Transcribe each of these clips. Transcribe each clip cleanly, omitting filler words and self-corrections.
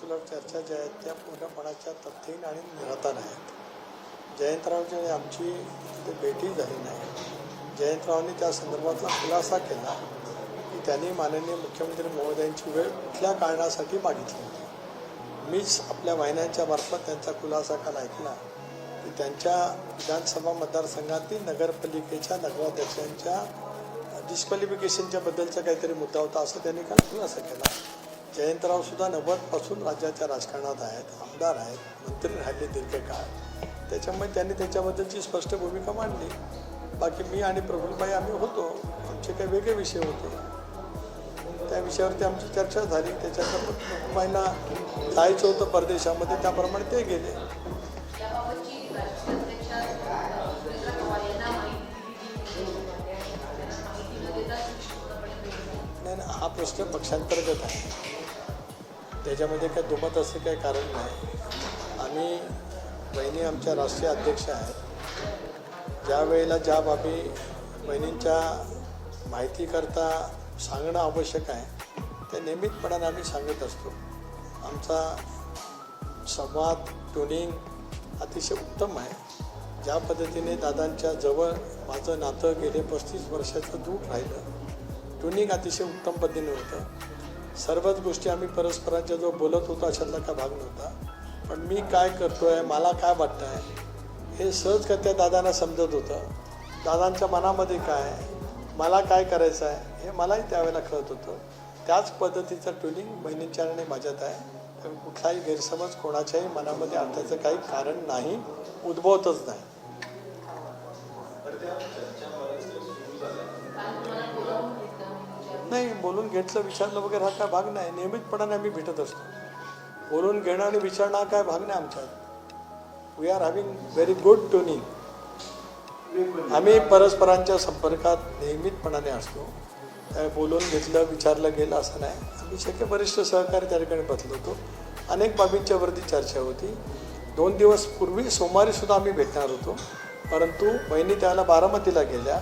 उलट चर्चा ज्या आहेत त्या पूर्णपणाच्या तथ्यहीन आणि निराधार आहेत. जयंतरावची आमची तिथे भेटी झाली नाही. जयंतरावांनी त्या संदर्भातला खुलासा केला की त्यांनी माननीय मुख्यमंत्री महोदयांची वेळ कुठल्या कारणासाठी मागितली होती. मीच आपल्या वाहिन्यांच्या मार्फत त्यांचा खुलासा काल ऐकला की त्यांच्या विधानसभा मतदारसंघातील नगरपालिकेच्या नगराध्यक्षांच्या डिस्क्वालिफिकेशनच्या बद्दलचा काहीतरी मुद्दा होता असं त्यांनी काल खुलासा केला. जयंतरावसुद्धा 90पासून राज्याच्या राजकारणात आहेत, आमदार आहेत, मंत्री राहिले दीर्घकाळ. त्याच्यामुळे त्यांनी त्याच्याबद्दलची स्पष्ट भूमिका मांडली. बाकी मी आणि प्रफुल्लभाई आम्ही होतो, आमचे काही वेगळे विषय होते, त्या विषयावरती आमची चर्चा झाली. त्याच्यानंतर प्रफुल्लभाईंना जायचं होतं परदेशामध्ये, त्याप्रमाणे ते गेले. नाही, हा प्रश्न पक्षांतर्गत आहे, त्याच्यामध्ये काही दुमत असं काही कारण नाही. आम्ही बहिणी आमच्या राष्ट्रीय अध्यक्ष आहेत. ज्या वेळेला ज्या बाबी बहिणींच्या माहितीकरता सांगणं आवश्यक आहे ते नियमितपणाने आम्ही सांगत असतो. आमचा संवाद ट्युनिंग अतिशय उत्तम आहे. ज्या पद्धतीने दादांच्या जवळ माझं नातं गेले 35 वर्षाचं दूर राहिलं, ट्युनिंग अतिशय उत्तम पद्धतीने होतं. सर्वच गोष्टी आम्ही परस्परांच्या जो बोलत होतो अशातला काय भाग नव्हता. पण मी काय करतो आहे, मला काय वाटतं आहे हे सहजगत्या दादांना समजत होतं. दादांच्या मनामध्ये काय आहे, मला काय करायचं आहे हे मलाही त्यावेळेला कळत होतं. त्याच पद्धतीचं ट्युनिंग बहिणींच्या आणि माझ्यात आहे. तर कुठलाही गैरसमज कोणाच्याही मनामध्ये अर्थाचं काही कारण नाही, उद्भवतच नाही. नाही, बोलून घेतलं विचारलं वगैरे हा काय भाग नाही. नियमितपणाने आम्ही भेटत असतो. बोलून घेणं आणि विचारणं हा काय भाग नाही आमच्यात. We are having very good tuning. आम्ही परस्परांच्या संपर्कात नियमितपणाने असतो. बोलून घेतलं विचारलं गेलं असं नाही. आम्ही शक्य वरिष्ठ सहकारी त्या ठिकाणी बसलो होतो. अनेक बाबींच्यावरती चर्चा होती. 2 दिवस पूर्वी सोमवारीसुद्धा आम्ही भेटणार होतो, परंतु बहिणी त्याला बारामतीला गेल्या.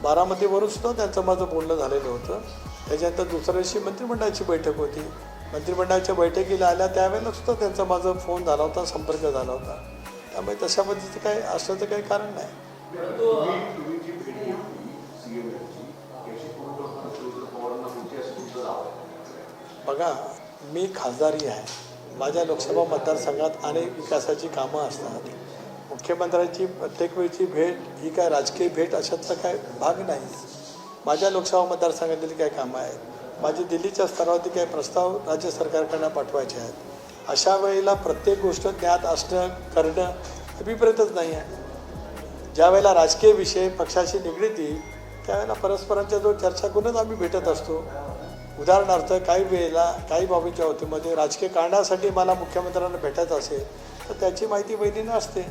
बारामतीवरून सुद्धा त्यांचं माझं बोलणं झालेलं होतं. त्याच्यानंतर दुसऱ्या दिवशी मंत्रिमंडळाची बैठक होती. मंत्रिमंडळाच्या बैठकीला आल्या त्यावेळेला सुद्धा त्यांचा माझा फोन झाला होता, संपर्क झाला होता. त्यामुळे तशा पद्धतीचं काही असल्याचं काही कारण नाही. बघा, मी खासदारी आहे. माझ्या लोकसभा मतदारसंघात अनेक विकासाची कामं असतात. मुख्यमंत्र्यांची प्रत्येक वेळची भेट ही काय राजकीय भेट अशातला काय भाग नाही. माझ्या लोकसभा मतदारसंघातील काय कामं आहेत, माझी दिल्लीच्या स्तरावरती काही प्रस्ताव राज्य सरकारकडनं पाठवायचे आहेत. अशा वेळेला प्रत्येक गोष्ट ज्ञात असणं करणं अभिप्रेतच नाही आहे. ज्या वेळेला राजकीय विषय पक्षाशी निगडीत येईल त्यावेळेला परस्परांच्या जो चर्चा करूनच आम्ही भेटत असतो. उदाहरणार्थ काही वेळेला काही बाबींच्या बाबतीमध्ये राजकीय कारणासाठी मला मुख्यमंत्र्यांना भेटायचं असेल तर त्याची माहिती बहिणींना असते.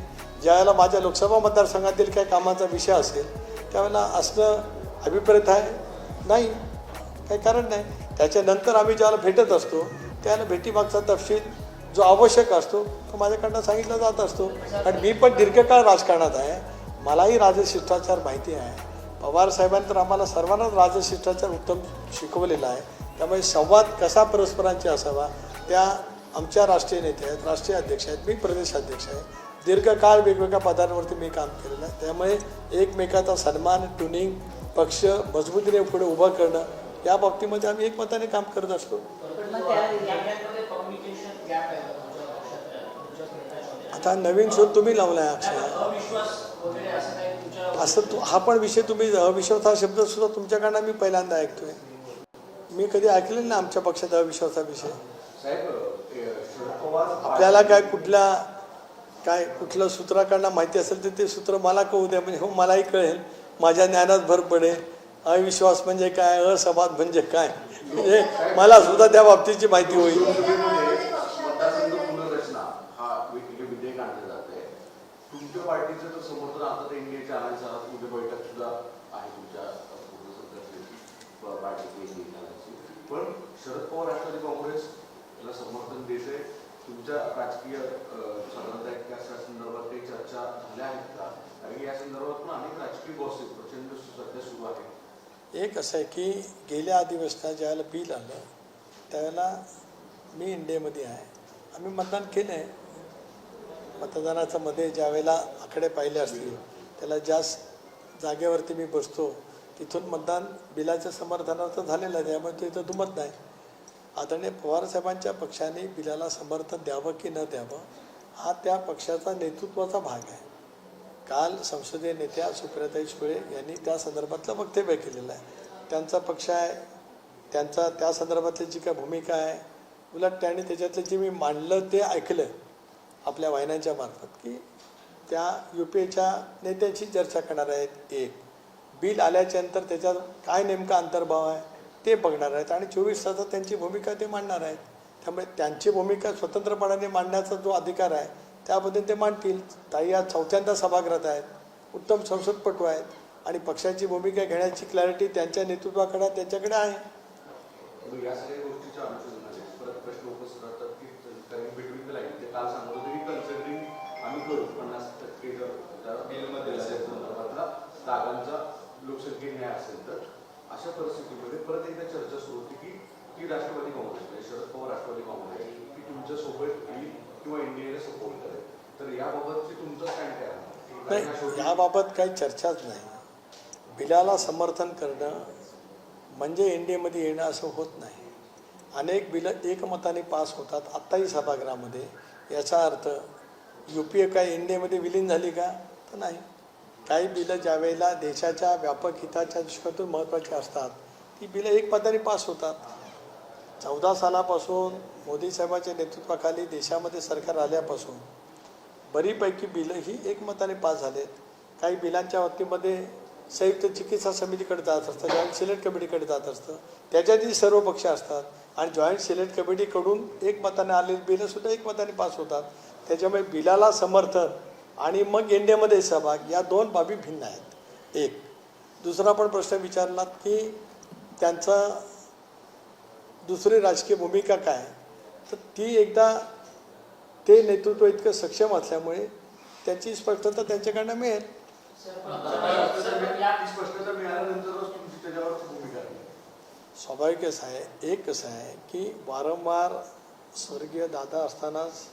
ज्यावेळेला माझ्या लोकसभा मतदारसंघातील काही कामाचा विषय असेल त्यावेळेला असणं अभिप्रेत आहे नाही, काही कारण नाही. त्याच्यानंतर आम्ही ज्यावेळेला भेटत असतो त्यावेळेला भेटीमागचा तपशील जो आवश्यक असतो तो माझ्याकडनं सांगितला जात असतो. कारण मी पण दीर्घकाळ राजकारणात आहे, मलाही राजशिष्टाचार माहिती आहे. पवार साहेबांनी तर आम्हाला सर्वांनाच राजशिष्टाचार उत्तम शिकवलेला आहे. त्यामुळे संवाद कसा परस्परांची असावा त्या आमच्या राष्ट्रीय नेते आहेत, राष्ट्रीय अध्यक्ष आहेत, मी प्रदेशाध्यक्ष आहे. दीर्घकाळ वेगवेगळ्या पदांवरती मी काम केलेलं आहे. त्यामुळे एकमेकाचा सन्मान, ट्युनिंग, पक्ष मजबूतीने पुढे उभं करणं या बाबतीमध्ये आम्ही एकमताने काम करत असतो. आता नवीन शोध तुम्ही लावला आहे अक्षय. असं हा पण विषय तुम्ही अविश्वास हा शब्द सुद्धा तुमच्याकडनं मी पहिल्यांदा ऐकतोय. मी कधी ऐकलेलं ना आमच्या पक्षात अविश्वासा विषय. आपल्याला काय कुठलं सूत्राकडनं माहिती असेल तर ते सूत्र मला कळू द्या, म्हणजे हो मलाही कळेल, माझ्या ज्ञानात भर पडेल. अविश्वास म्हणजे काय, असंवाद म्हणजे काय, म्हणजे मला सुद्धा त्या बाबतीची माहिती होईल. तुमच्या पार्टीचं समर्थन आता एनडीएच्या अनालिसिस उद्या बैठक सुद्धा आहे तुमच्या पार्टीची. पण शरद पवार राष्ट्रवादी काँग्रेस याला समर्थन देते. तुमच्या राजकीय साधारणतः संदर्भात काही चर्चा झाल्या आहेत का? कारण या संदर्भात पण अनेक राजकीय गॉसिप प्रचंड सध्या सुरू आहे. एक असं आहे की गेल्या अधिवेशनात ज्यावेळेला बिल आलं त्यावेळेला मी इंडियामध्ये आहे. आम्ही मतदान केलं आहे. मतदानाच्या मध्ये ज्या वेळेला आकडे पाहिले असतील त्याला ज्या जागेवरती मी बसतो तिथून मतदान बिलाच्या समर्थनार्थ झालेलं आहे, त्यामुळे तो इथं दुमत नाही. आदरणीय पवारसाहेबांच्या पक्षाने बिलाला समर्थन द्यावं की न द्यावं हा त्या पक्षाचा नेतृत्वाचा भाग आहे. काल संसदीय नेत्या सुप्रियाताई सुळे यांनी त्या संदर्भातलं वक्तव्य केलेलं आहे. त्यांचा पक्ष आहे, त्यांचा त्या संदर्भातली जी काय भूमिका आहे, उलट त्यांनी त्याच्यातलं जे मी मांडलं ते ऐकलं आपल्या वाहिन्यांच्या मार्फत की त्या UPAच्या नेत्याची चर्चा करणार आहेत. एक बिल आल्याच्यानंतर त्याच्यात काय नेमका अंतर्भाव आहे ते बघणार आहेत आणि 24 तासात त्यांची भूमिका ते मांडणार आहेत. त्यामुळे त्यांची भूमिका स्वतंत्रपणाने मांडण्याचा जो अधिकार आहे त्याबद्दल ते मांडतील. ताई आज 4थ्यांदा सभागृहात आहेत, उत्तम संसदपटू आहेत आणि पक्षाची भूमिका घेण्याची क्लॅरिटी त्यांच्या नेतृत्वाकडे त्यांच्याकडे आहे. या सगळ्या गोष्टीच्या अनुषंगाने परत प्रश्न उपस्थित राहतात की बिटवीन द लाईन ते काल सांगत होते की कन्सिडरिंग आम्ही करू 50% जर बिलमध्ये संदर्भातला जागांचा लोकसंख्येने न्याय असेल तर अशा परिस्थितीमध्ये परत एकदा चर्चा सुरू होती की ती राष्ट्रवादी काँग्रेस म्हणजे शरद पवार राष्ट्रवादी काँग्रेस की तुमच्या सोबत येईल किंवा इंडियाला सपोर्ट करेल. तर याबाबतची तुमचं स्टँड काय आहे? नाही, याबाबत काही चर्चाच नाही. बिलाला समर्थन करणं म्हणजे एनडीएमध्ये येणं असं होत नाही. अनेक बिलं एकमताने पास होतात आत्ताही सभागृहामध्ये. याचा अर्थ UPA काय एनडीएमध्ये विलीन झाली का? तर नाही. काही बिलं ज्या वेळेला देशाच्या व्यापक हिताच्या दृष्टीतून महत्त्वाची असतात ती बिलं एकमताने पास होतात. 14 सालापासून मोदी साहेबांच्या नेतृत्वाखाली देशामध्ये सरकार आल्यापासून बरीपैकी बिलं ही एकमताने पास झालेत. काही बिलांच्या बाबतीमध्ये संयुक्त चिकित्सा समितीकडे जात असतं, जॉईंट सिलेक्ट कमिटीकडे जात असतं, त्याच्यातही सर्व पक्ष असतात आणि जॉईंट सिलेक्ट कमिटीकडून एकमताने आलेली बिलंसुद्धा एकमताने पास होतात. त्याच्यामुळे बिलाला समर्थन आणि मग एनडीएमध्ये सहभाग या दोन बाबी भिन्न आहेत. एक दुसरा पण प्रश्न विचारलात की त्यांचा दुसरी राजकीय भूमिका काय, तर ती एकदा ते नेतृत्व इतकं सक्षम असल्यामुळे त्याची स्पष्टता त्यांच्याकडनं मिळेल. स्पष्टता मिळाल्यानंतरच तुमची त्याच्यावरची भूमिका आहे. स्वाभाविकच आहे. एक कसं आहे की वारंवार स्वर्गीय दादा असतानाच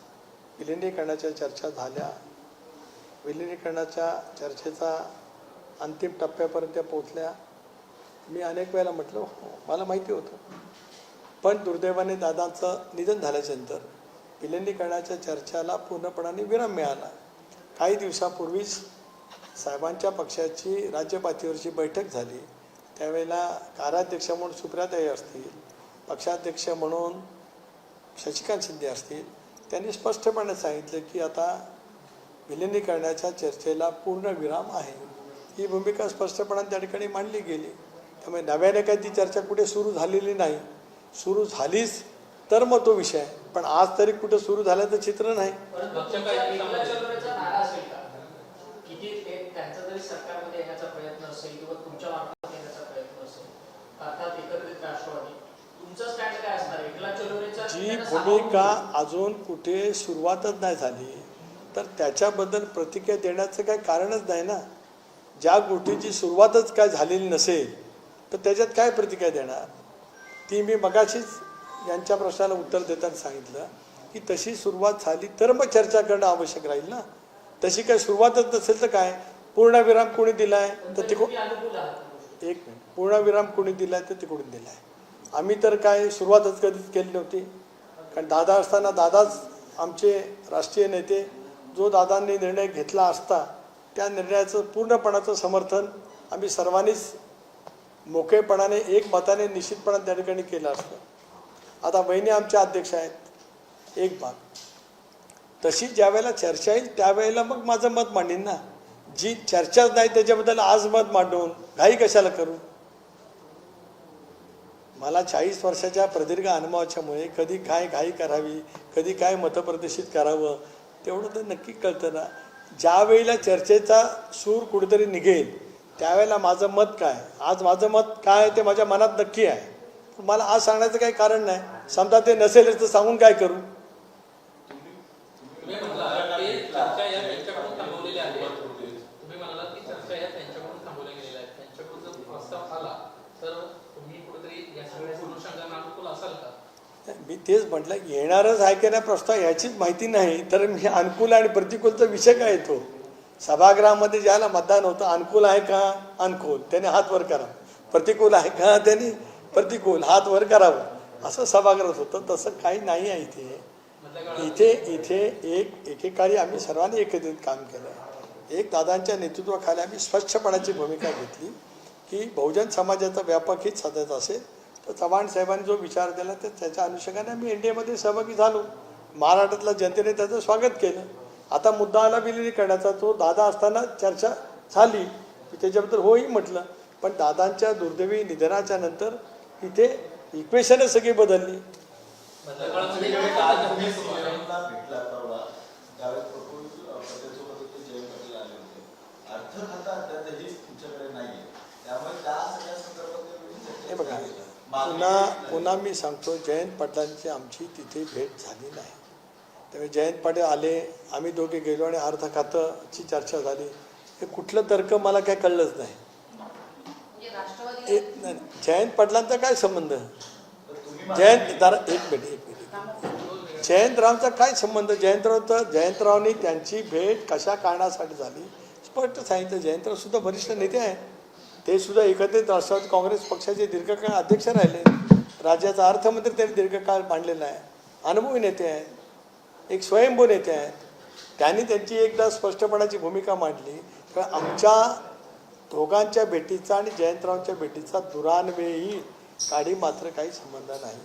विलिनीकरणाच्या चर्चा झाल्या. विलिनीकरणाच्या चर्चेचा अंतिम टप्प्यापर्यंत पोहोचल्या. मी अनेक वेळेला म्हटलं मला माहिती होतं, पण दुर्दैवाने दादांचं निधन झाल्याच्यानंतर विलिनीकरणाच्या चर्चेला पूर्णपणाने विराम मिळाला. काही दिवसापूर्वीच साहेबांच्या पक्षाची राज्यपातळीवरची बैठक झाली. त्यावेळेला कार्याध्यक्ष म्हणून सुप्रियाताई असतील, पक्षाध्यक्ष म्हणून शशिकांत शिंदे असतील, त्यांनी स्पष्टपणे सांगितलं की आता विलिनीकरणाच्या चर्चेला पूर्ण विराम आहे. ही भूमिका स्पष्टपणे त्या ठिकाणी मांडली गेली. त्यामुळे नव्याने काही ती चर्चा कुठे सुरू झालेली नाही. सुरू झालीच तर मग तो विषय आहे, पण आज तरी कुठं सुरू झाल्याचं चित्र नाही. त्यांचा जरी सरकारमध्ये येण्याचा प्रयत्न असेल किंवा तुमच्या मार्फत येण्याचा प्रयत्न असेल, अर्थात एकत्रित राष्ट्रवादी, तुमचं स्टँड काय असणार? एकला चलोरेचा जी भूमिका अजून कुठे सुरुवातच नाही झाली तर त्याच्याबद्दल प्रतिक्रिया देण्याचं काही कारणच नाही ना. ज्या गोष्टीची सुरुवातच काय झालेली नसेल तर त्याच्यात काय प्रतिक्रिया देणार? ती मी मगाशीच यांच्या प्रश्नाला उत्तर देताना सांगितलं की तशी सुरुवात झाली तर मग चर्चा करणं आवश्यक राहील ना. तशी काही सुरुवातच नसेल तर काय? पूर्णविराम कोणी दिलाय तर तिकडून एक मिनिट, पूर्णविराम कोणी दिलाय तर तिकडून दिलाय. आम्ही तर काय सुरुवातच कधीच केली नव्हती. कारण दादा असताना दादाच आमचे राष्ट्रीय नेते, जो दादांनी निर्णय घेतला असता त्या निर्णयाचं पूर्णपणाचं समर्थन आम्ही सर्वांनीच मोकळेपणाने एकमताने निश्चितपणाने त्या ठिकाणी केलं असतं. आता बहिणी आमच्या अध्यक्ष आहेत, एक भाग. तशी ज्या वेळेला चर्चा येईल त्यावेळेला मग माझं मत मांडीन ना. जी चर्चाच नाही त्याच्याबद्दल आज मत मांडून घाई कशाला करू? मला 40 वर्षाच्या प्रदीर्घ अनुभवाच्यामुळे कधी काय घाई करावी, कधी काय मतप्रदर्शित करावं तेवढं तर नक्की कळतं ना. ज्या वेळेला चर्चेचा सूर कुठेतरी निघेल त्यावेळेला माझं मत काय, आज माझं मत काय ते माझ्या मनात नक्की आहे. मला आज सांगण्याचं काही कारण नाही. समजा ते नसेल तर सांगून काय करू? मी तेच म्हटलं, येणारच आहे की नाही प्रस्ताव याचीच माहिती नाही, तर मी अनुकूल आणि प्रतिकूलचा विषय काय येतो? सभागृहामध्ये ज्याला मतदान होतं, अनुकूल आहे का अनुकूल त्याने हात वर करावं, प्रतिकूल आहे का त्यांनी प्रतिकूल हात वर करावं, असं सभागृहात होतं. तसं काही नाही आहे इथे. इथे इथे एकेकाळी आम्ही सर्वांनी एकत्रित काम केलं. एक दादांच्या नेतृत्वाखाली आम्ही स्वच्छपणाची भूमिका घेतली की बहुजन समाजाचा व्यापक हित साधायचा असेल तर चव्हाण साहेबांनी जो विचार दिला तर त्याच्या अनुषंगाने आम्ही NDAमध्ये सहभागी झालो. महाराष्ट्रातल्या जनतेने त्याचं स्वागत केलं. आता मुद्दा आला विलिनीकरणाचा, तो दादा असताना चर्चा झाली, मी त्याच्याबद्दल होही म्हटलं, पण दादांच्या दुर्दैवी निधनाच्या नंतर इथे इक्वेशनच सगळी बदलली. हे बघा, पुन्हा मी सांगतो, जयंत पाटलांची आमची तिथे भेट झाली नाही. त्यामुळे जयंत पाटील आले, आम्ही दोघे गेलो आणि अर्थ खात्याची चर्चा झाली. हे कुठलं तर्क मला काय कळलंच नाही. जयंत पाटलांचा काय संबंध? एक मिनिट जयंतरावचा काय संबंध? जयंतरावनी त्यांची भेट कशा कारणासाठी झाली स्पष्ट सांगितलं. जयंतराव सुद्धा वरिष्ठ नेते आहेत, ते सुद्धा एकत्रित राष्ट्रवादी काँग्रेस पक्षाचे दीर्घकाळ अध्यक्ष राहिले. राज्याचा अर्थमंत्री त्यांनी दीर्घकाळ मांडलेला आहे. अनुभवी नेते आहेत, एक स्वयंभू नेते आहेत. त्यांनी त्यांची एकदा स्पष्टपणाची भूमिका मांडली. तर आमच्या दोघांच्या भेटीचा आणि जयंतरावच्या भेटीचा दुरान्वेही काडी मात्र काही संबंध नाही.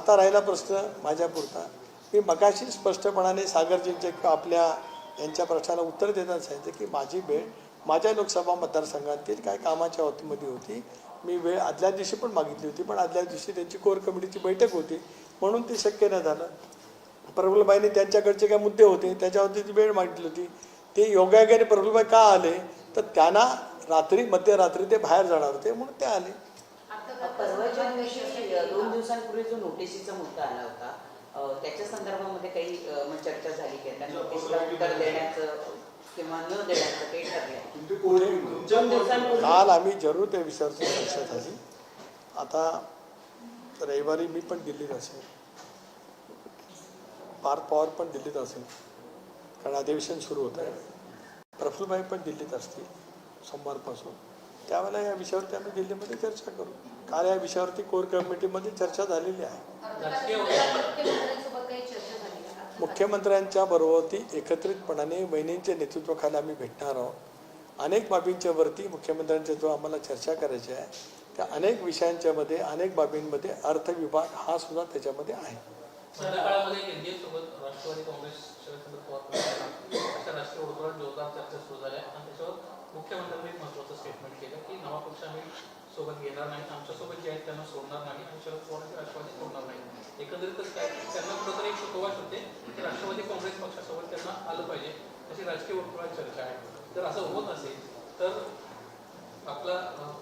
राहिला प्रश्न माझ्यापुरता. मी मगाशी स्पष्टपणाने सागरजींच्या किंवा आपल्या यांच्या प्रश्नाला उत्तर देताना सांगितलं की माझी भेट माझ्या लोकसभा मतदारसंघातील काय कामाच्या बाबतीमध्ये होती. मी वेळ आदल्या दिवशी पण मागितली होती, पण आदल्या दिवशी त्यांची कोर कमिटीची बैठक होती म्हणून ते शक्य नाही झालं. प्रफुल्लबाईंनी त्यांच्याकडचे काय मुद्दे होते त्याच्यावरती ती वेळ मागितली होती. ते योगायोगाने प्रफुल्लबाई का आले तर त्यांना मध्यरात्री ते बाहेर जाणार होते म्हणून ते आले. परवाच्या दिवशी 2 दिवसांपूर्वी जो नोटिसीचा मुद्दा आला होता त्याच्या संदर्भामध्ये काही चर्चा झाली की त्या नोटीसला उत्तर देण्याचं किंवा न देण्याचं काही ठरलं? काल आम्ही जरूर त्या विषयावरची चर्चा झाली. आता रविवारी मी पण दिल्लीत असेल, पार्थ पवार पण दिल्लीत असेल कारण अधिवेशन सुरू होतं आहे. प्रफुल्लबाई पण दिल्लीत असतील सोमवारपासून. त्यावेळेला या विषयावरती आम्ही दिल्लीमध्ये चर्चा करू. काल या विषयावरती कोर कमिटीमध्ये चर्चा झालेली आहे. मुख्यमंत्र्यांच्या बरोबरती एकत्रितपणाने वहिनींच्या नेतृत्वाखाली आम्ही भेटणार आहोत. अनेक बाबींच्या वरती मुख्यमंत्र्यांच्या जो आम्हाला चर्चा करायची आहे त्या अनेक विषयांच्या मध्ये अनेक बाबींमध्ये अर्थ विभाग हा सुद्धा त्याच्यामध्ये आहे. काळामध्ये NDA सोबत राष्ट्रवादी काँग्रेस शरद पवार अशा राष्ट्रीय वर्तुळात जोरदार चर्चा सुरू झाल्या आणि त्याच्यावर मुख्यमंत्र्यांनी एक महत्त्वाचं स्टेटमेंट केलं की नवा पक्ष आम्ही सोबत घेणार नाही, आमच्यासोबत जे आहेत त्यांना सोडणार नाही आणि शरद पवारांची राष्ट्रवादी सोडणार नाही. एकंदरीतच काय त्यांना कुठंतरी एक सुतोवाच होते की राष्ट्रवादी काँग्रेस पक्षासोबत त्यांना आलं पाहिजे अशी राजकीय वर्तुळात चर्चा आहे. जर असं होत असेल तर आपला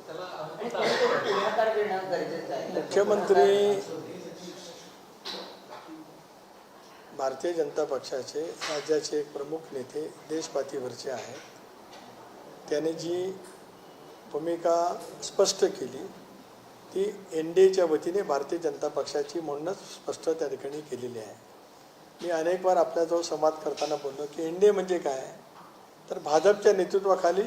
त्याला पुढाकार घेणं गरजेचं आहे. मुख्यमंत्री भारतीय जनता पक्षाचे राज्याचे एक प्रमुख नेते देशपातळीवरचे आहेत. त्याने जी भूमिका स्पष्ट केली ती NDAच्या वतीने भारतीय जनता पक्षाची म्हणूनच स्पष्ट त्या ठिकाणी केलेली आहे. मी अनेक वार आपल्याजवळ संवाद करताना बोललो की NDA म्हणजे काय तर भाजपच्या नेतृत्वाखाली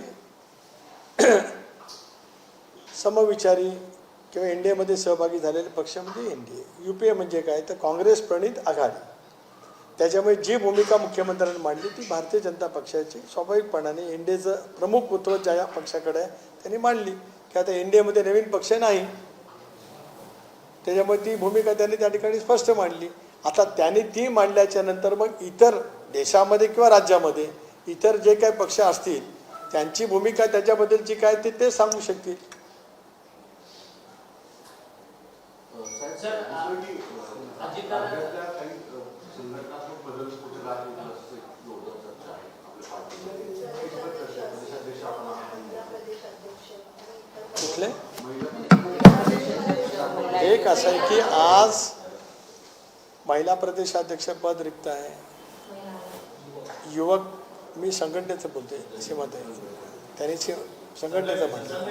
समविचारी किंवा NDAमध्ये सहभागी झालेले पक्ष म्हणजे NDA. UPA म्हणजे काय तर काँग्रेस प्रणित आघाडी. त्याच्यामुळे जी भूमिका मुख्यमंत्र्यांनी मांडली ती भारतीय जनता पक्षाची स्वाभाविकपणाने NDAचं प्रमुखत्व ज्या पक्षाकडे आहे त्यांनी मांडली की आता NDAमध्ये नवीन पक्ष नाही. त्याच्यामुळे ती भूमिका त्यांनी त्या ठिकाणी स्पष्ट मांडली. आता त्यांनी ती मांडल्याच्या नंतर मग इतर देशामध्ये किंवा राज्यामध्ये इतर जे काही पक्ष असतील त्यांची भूमिका त्याच्याबद्दलची काय ते सांगू शकतील. कुठले एक असं आहे की आज महिला प्रदेशाध्यक्ष पद रिक्त आहे. युवक मी संघटनेचं बोलते सीमाताई त्यांनी संघटनेचं म्हटलं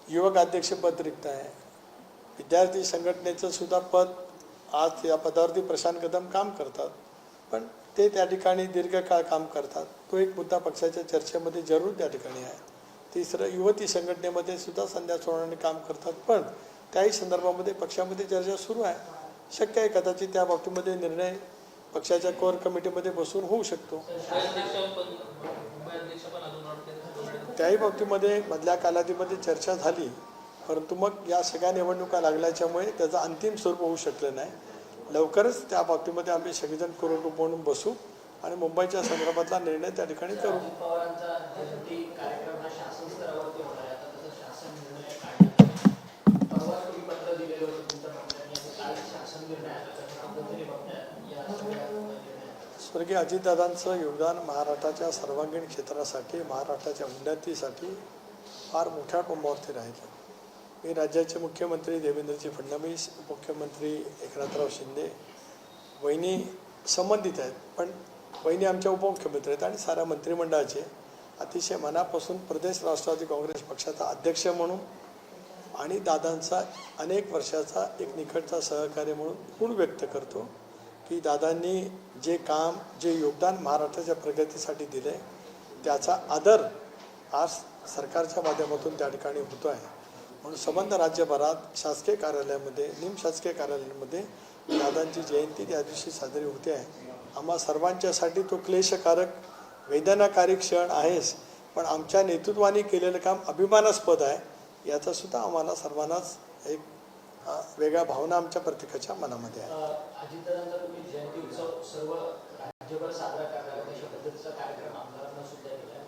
युवक अध्यक्ष पद रिक्त आहे. विद्यार्थी संघटनेचं सुद्धा पद आज या पदावरती प्रशांत कदम काम करतात, पण ते त्या ठिकाणी दीर्घकाळ काम करतात. तो एक मुद्दा पक्षाच्या चर्चेमध्ये जरूर त्या ठिकाणी आहे. तिसरं, युवती संघटनेमध्ये सुद्धा संध्या सोनवणे काम करतात, पण त्याही संदर्भामध्ये पक्षामध्ये चर्चा सुरू आहे. शक्य आहे कदाचित त्या बाबतीमध्ये निर्णय पक्षाच्या कोर कमिटीमध्ये बसून होऊ शकतो. मुंबई अध्यक्ष पण अजून वाटते त्याही बाबतीमध्ये मधल्या कालावधीमध्ये चर्चा झाली, परंतु मग या सगळ्या निवडणुका लागल्याच्यामुळे त्याचं अंतिम स्वरूप होऊ शकलं नाही. लवकरच त्या बाबतीमध्ये आम्ही सगळेजण कोरडूप म्हणून बसू आणि मुंबईच्या संदर्भातला निर्णय त्या ठिकाणी करू. अजित पवारांचा जयंती कार्यक्रम हा शासन स्तरावरती होणार आहे. आता तसं शासन निर्णय काढण्यात आला. परवा तुम्ही पत्र दिलेलं होतं तुमच्या मंत्र्यांनी आणि काल शासन निर्णय आला. कशा पद्धतीने बघताय या सगळ्या निर्णयात? स्वर्गीय अजितदादांचं योगदान महाराष्ट्राच्या सर्वांगीण क्षेत्रासाठी, महाराष्ट्राच्या उन्नतीसाठी फार मोठ्या टोंबावरती राहिलं. मी राज्याचे मुख्यमंत्री देवेंद्रजी फडणवीस, उपमुख्यमंत्री एकनाथराव शिंदे, वहिनी संबंधित आहेत, पण वहिनी आमच्या उपमुख्यमंत्री आहेत आणि साऱ्या मंत्रिमंडळाचे अतिशय मनापासून प्रदेश राष्ट्रवादी काँग्रेस पक्षाचा अध्यक्ष म्हणून आणि दादांचा अनेक वर्षाचा एक निकटचा सहकार्य म्हणून ऋण व्यक्त करतो की दादांनी जे काम, जे योगदान महाराष्ट्राच्या प्रगतीसाठी दिले त्याचा आदर आज सरकारच्या माध्यमातून त्या ठिकाणी होतो आहे. म्हणून संबंध राज्यभरात शासकीय कार्यालयामध्ये, निमशासकीय कार्यालयांमध्ये दादांची जयंती त्या दिवशी साजरी होते आहे. आम्हा सर्वांच्यासाठी तो क्लेशकारक, वेदनाकारी क्षण आहेच, पण आमच्या नेतृत्वाने केलेलं काम अभिमानास्पद आहे. याचा सुद्धा आम्हाला सर्वांनाच एक वेगळ्या भावना आमच्या प्रत्येकाच्या मनामध्ये आहे. अजितदादांचा तुम्ही जयंती उत्सव सर्व राज्यभर साजरा करणार आहे अशा पद्धतीचा कार्यक्रम आमदारांना सुद्धा केला आहे.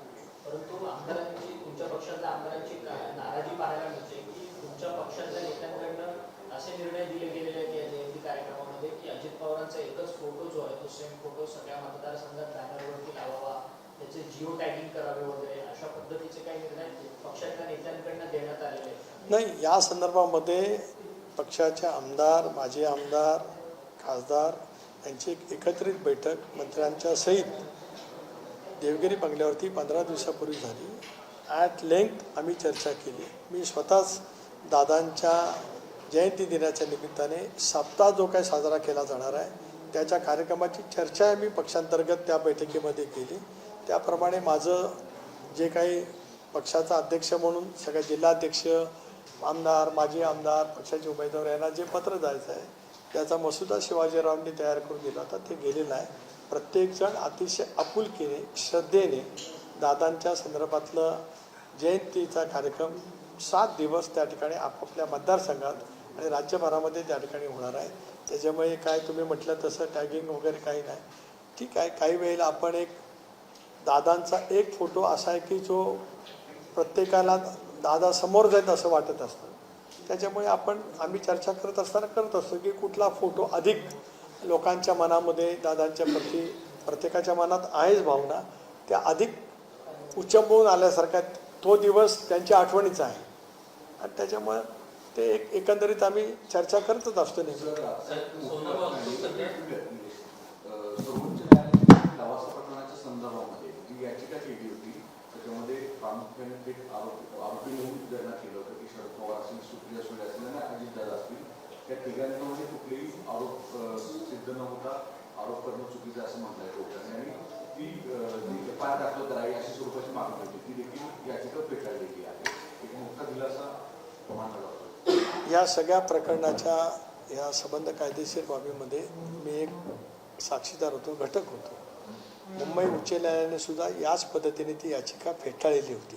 परंतु आमदारांची, तुमच्या पक्षातल्या आमदारांची नाराजी पाहायला मिळते की तुमच्या पक्षातल्या नेत्यांकडनं असे निर्णय दिले गेलेले आहेत या जयंती कार्यक्रमामध्ये की अजित पवारांचा एकच फोटो जो आहे तो सेम फोटो सगळ्या मतदारसंघात बॅनरवरती लावावा, त्याचे जिओ टॅगिंग करावे वगैरे अशा पद्धतीचे काही निर्णय पक्षातल्या नेत्यांकडनं देण्यात आलेले आहेत. नाही, या संदर्भामध्ये पक्षाचे आमदार, माजी आमदार, खासदार यांची एक एकत्रित बैठक मंत्र्यांच्या सहित देवगिरी बंगल्यावरती 15 दिवसापूर्वी झाली. ॲट लेंथ आम्ही चर्चा केली. मी स्वतःच दादांच्या जयंती दिनाच्या निमित्ताने सप्ताह जो काही साजरा केला जाणार आहे त्याच्या कार्यक्रमाची चर्चा मी पक्षांतर्गत त्या बैठकीमध्ये केली. त्याप्रमाणे माझं जे काही पक्षाचा अध्यक्ष म्हणून सगळ्या जिल्हाध्यक्ष, आमदार, माजी आमदार, पक्षाचे उमेदवार यांना जे पत्र द्यायचं आहे त्याचा मसुदा शिवाजीरावांनी तयार करून दिला होता, ते गेलेलं आहे. प्रत्येकजण अतिशय आपुलकीने, श्रद्धेने दादांच्या संदर्भातलं जयंतीचा कार्यक्रम 7 दिवस त्या ठिकाणी आपापल्या मतदारसंघात आणि राज्यभरामध्ये त्या ठिकाणी होणार आहे. त्याच्यामुळे काय तुम्ही म्हटलं तसं टॅगिंग वगैरे काही नाही. ठीक आहे, काही वेळेला आपण एक दादांचा एक फोटो असा आहे की जो प्रत्येकाला दादा समोर जात असं वाटत असतं. त्याच्यामुळे आम्ही चर्चा करत असताना करत असतो की कुठला फोटो अधिक लोकांच्या मनामध्ये दादांच्या प्रती, प्रत्येकाच्या मनात आहेच भावना, त्या अधिक उच्चंबळून आल्यासारखा तो दिवस त्यांच्या आठवणीचा आहे आणि त्याच्यामुळे ते एकंदरीत आम्ही चर्चा करतच असतो नेहमी. सर्वोच्च न्यायालयाने लवासा प्रकरणाच्या संदर्भामध्ये जी याचिका केली होती त्याच्यामध्ये प्रामुख्याने ते आरोपी म्हणून त्यांना केलं होतं की शरद पवार असतील, सुप्रिया सुळे असतील आणि अजितदादा असतील, त्या तिघांमध्ये कुठलेही आरोप सिद्ध न होता आरोप करणं चुकीचं असं म्हणताय कोर्टाने आणि ती FIR दाखल करावी अशी स्वरूपाची मागणी होती, ती देखील याचिका फेटाळलेली आहे. एक मोठा दिलासा मानला जातो. या सगळ्या प्रकरणाच्या या संबंध कायदेशीर बाबीमध्ये मी एक साक्षीदार होतो, घटक होतो. मुंबई उच्च न्यायालयाने सुद्धा याच पद्धतीने ती याचिका फेटाळलेली होती.